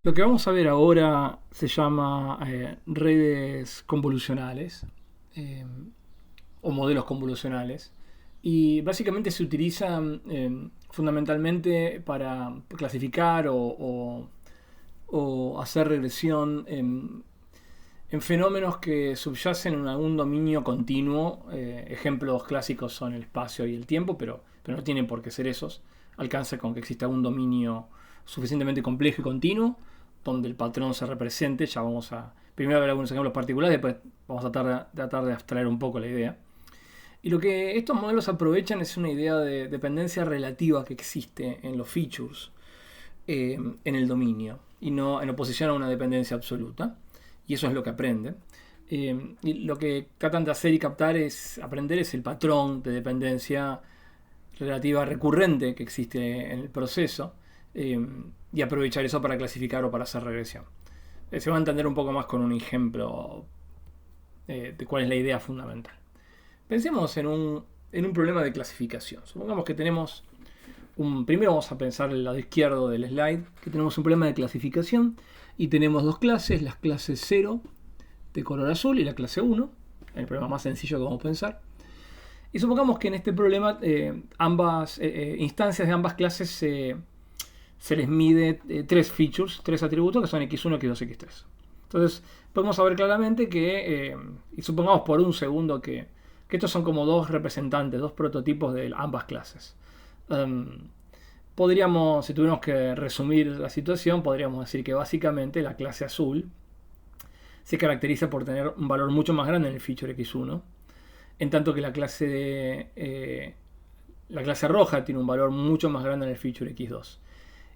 Lo que vamos a ver ahora se llama redes convolucionales eh, o modelos convolucionales y básicamente se utilizan fundamentalmente para clasificar o hacer regresión en fenómenos que subyacen en algún dominio continuo. Ejemplos clásicos son el espacio y el tiempo, pero no tienen por qué ser esos. Alcanza con que exista un dominio suficientemente complejo y continuo donde el patrón se represente. Ya vamos a primero ver algunos ejemplos particulares, después vamos a tratar de abstraer un poco la idea. Y lo que estos modelos aprovechan es una idea de dependencia relativa que existe en los features en el dominio y no en oposición a una dependencia absoluta. Y eso es lo que aprenden. Y lo que tratan de hacer y captar es aprender es el patrón de dependencia relativa recurrente que existe en el proceso y aprovechar eso para clasificar o para hacer regresión. Se va a entender un poco más con un ejemplo de cuál es la idea fundamental. Pensemos en un problema de clasificación. Supongamos que tenemos primero vamos a pensar el lado izquierdo del slide, que tenemos un problema de clasificación y tenemos dos clases, las clases 0 de color azul y la clase 1, el problema más sencillo que vamos a pensar. Y supongamos que en este problema ambas instancias de ambas clases se les mide tres features, tres atributos que son x1, x2, x3. Entonces podemos saber claramente que, y supongamos por un segundo que estos son como dos representantes, dos prototipos de ambas clases. Podríamos, si tuviéramos que resumir la situación, podríamos decir que básicamente la clase azul se caracteriza por tener un valor mucho más grande en el feature x1, en tanto que la clase roja tiene un valor mucho más grande en el feature x2.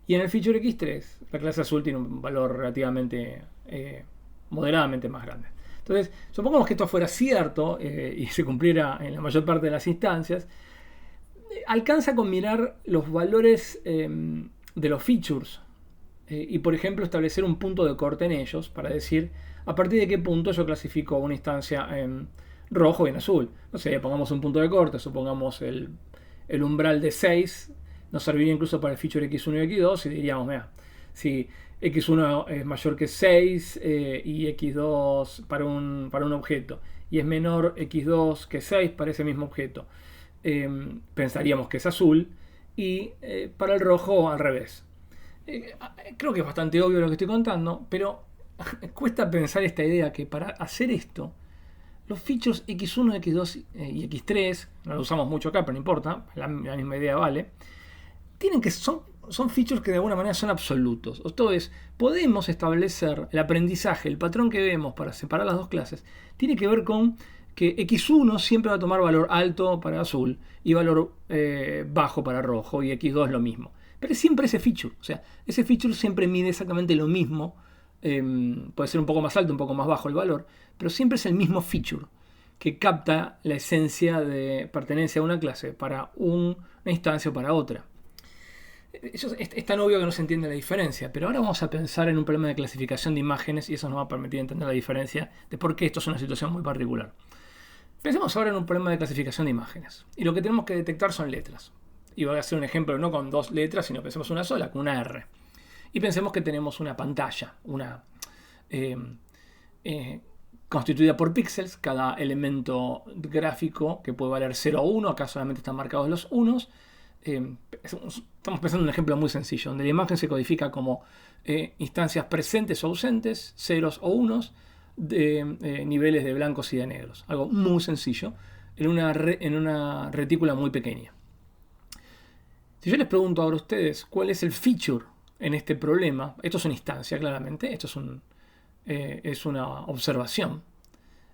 Y en el feature x3, la clase azul tiene un valor relativamente moderadamente más grande. Entonces, supongamos que esto fuera cierto y se cumpliera en la mayor parte de las instancias, alcanza con mirar los valores de los features y, por ejemplo, establecer un punto de corte en ellos para decir a partir de qué punto yo clasifico una instancia en rojo y en azul. No sé, pongamos un punto de corte, supongamos el umbral de 6, nos serviría incluso para el feature x1 y x2 y diríamos, mira, si x1 es mayor que 6 y x2 para un objeto y es menor x2 que 6 para ese mismo objeto, pensaríamos que es azul y para el rojo al revés. Creo que es bastante obvio lo que estoy contando, pero cuesta pensar esta idea que para hacer esto, los features x1, x2 y x3, no lo usamos mucho acá, pero no importa, la misma idea vale, son features que de alguna manera son absolutos. Entonces, podemos establecer el aprendizaje, el patrón que vemos para separar las dos clases, tiene que ver con que x1 siempre va a tomar valor alto para azul y valor bajo para rojo, y x2 lo mismo. Pero es siempre ese feature, o sea, ese feature siempre mide exactamente lo mismo. Puede ser un poco más alto, un poco más bajo el valor, pero siempre es el mismo feature que capta la esencia de pertenencia a una clase para una instancia o para otra. Eso es tan obvio que no se entiende la diferencia, pero ahora vamos a pensar en un problema de clasificación de imágenes y eso nos va a permitir entender la diferencia de por qué esto es una situación muy particular. Pensemos ahora en un problema de clasificación de imágenes y lo que tenemos que detectar son letras. Y voy a hacer un ejemplo no con dos letras, sino pensemos una sola, con una R. Y pensemos que tenemos una pantalla, constituida por píxeles, cada elemento gráfico que puede valer 0 o 1, acá solamente están marcados los unos. Estamos pensando en un ejemplo muy sencillo, donde la imagen se codifica como instancias presentes o ausentes, ceros o unos, de niveles de blancos y de negros. Algo muy sencillo, en una retícula muy pequeña. Si yo les pregunto ahora a ustedes cuál es el feature en este problema, esto es una instancia claramente, esto es una observación,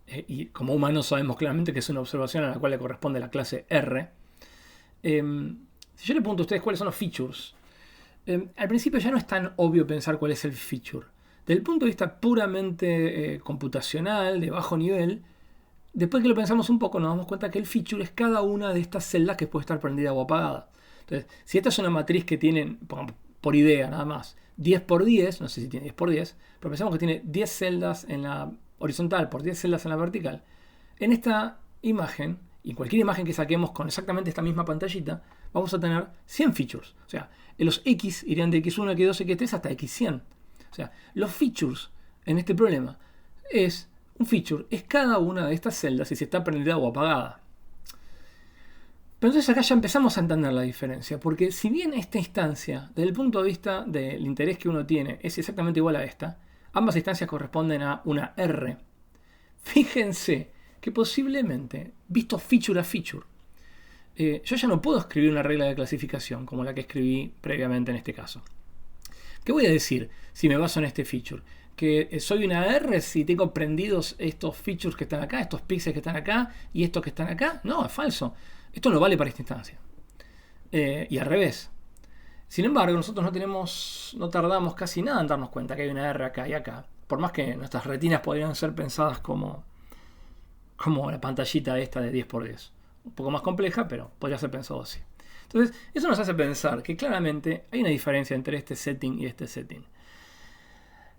y como humanos sabemos claramente que es una observación a la cual le corresponde la clase R. Si yo le pregunto a ustedes cuáles son los features, al principio ya no es tan obvio pensar cuál es el feature. Desde el punto de vista puramente computacional, de bajo nivel, después que lo pensamos un poco nos damos cuenta que el feature es cada una de estas celdas que puede estar prendida o apagada. Entonces, si esta es una matriz que tiene, por idea nada más, 10 por 10, no sé si tiene 10 por 10, pero pensamos que tiene 10 celdas en la horizontal por 10 celdas en la vertical, en esta imagen, y en cualquier imagen que saquemos con exactamente esta misma pantallita, vamos a tener 100 features. O sea, los X irían de X1, X2, X3 hasta X100. O sea, los features en este problema un feature es cada una de estas celdas y si está prendida o apagada. Pero entonces acá ya empezamos a entender la diferencia, porque si bien esta instancia, desde el punto de vista del interés que uno tiene, es exactamente igual a esta, ambas instancias corresponden a una R. Fíjense que posiblemente, visto feature a feature, yo ya no puedo escribir una regla de clasificación como la que escribí previamente en este caso. ¿Qué voy a decir si me baso en este feature? Que soy una R si tengo prendidos estos features que están acá, estos píxeles que están acá y estos que están acá. No, es falso. Esto no vale para esta instancia. Y al revés. Sin embargo, nosotros no tardamos casi nada en darnos cuenta que hay una R acá y acá. Por más que nuestras retinas podrían ser pensadas como la pantallita esta de 10×10. Un poco más compleja, pero podría ser pensado así. Entonces, eso nos hace pensar que claramente hay una diferencia entre este setting y este setting.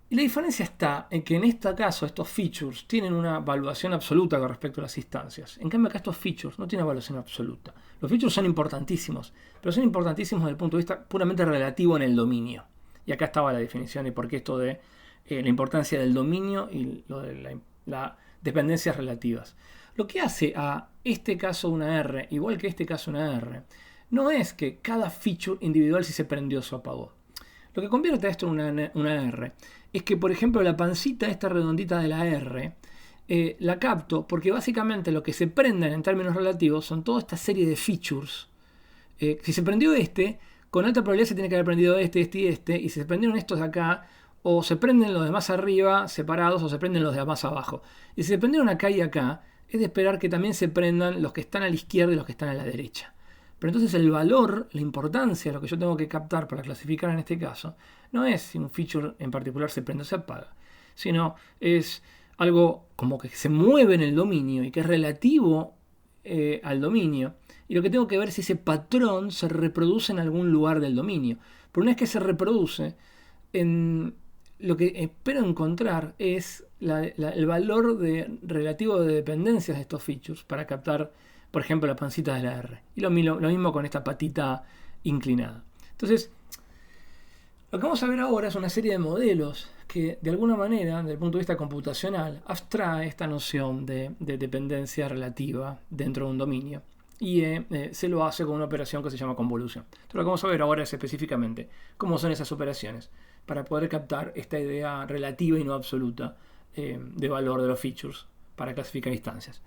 Y la diferencia está en que en este caso estos features tienen una evaluación absoluta con respecto a las instancias. En cambio acá estos features no tienen evaluación absoluta. Los features son importantísimos, pero son importantísimos desde el punto de vista puramente relativo en el dominio. Y acá estaba la definición y por qué esto de la importancia del dominio y lo de las dependencias relativas. Lo que hace a este caso una R, igual que este caso una R, no es que cada feature individual si se prendió o se apagó. Lo que convierte a esto en una R es que, por ejemplo, la pancita esta redondita de la R la capto porque básicamente lo que se prenden en términos relativos son toda esta serie de features. Si se prendió con alta probabilidad se tiene que haber prendido este y este, y si se prendieron estos de acá, o se prenden los de más arriba separados o se prenden los de más abajo. Y si se prendieron acá y acá, es de esperar que también se prendan los que están a la izquierda y los que están a la derecha. Pero entonces el valor, la importancia, lo que yo tengo que captar para clasificar en este caso, no es si un feature en particular se prende o se apaga, sino es algo como que se mueve en el dominio y que es relativo al dominio. Y lo que tengo que ver es si ese patrón se reproduce en algún lugar del dominio. Pero una vez que se reproduce, lo que espero encontrar es el valor relativo de dependencias de estos features para captar, por ejemplo, la pancita de la R. Y lo mismo con esta patita inclinada. Entonces, lo que vamos a ver ahora es una serie de modelos que, de alguna manera, desde el punto de vista computacional, abstrae esta noción de dependencia relativa dentro de un dominio. Y se lo hace con una operación que se llama convolución. Entonces, lo que vamos a ver ahora es específicamente cómo son esas operaciones para poder captar esta idea relativa y no absoluta de valor de los features para clasificar instancias.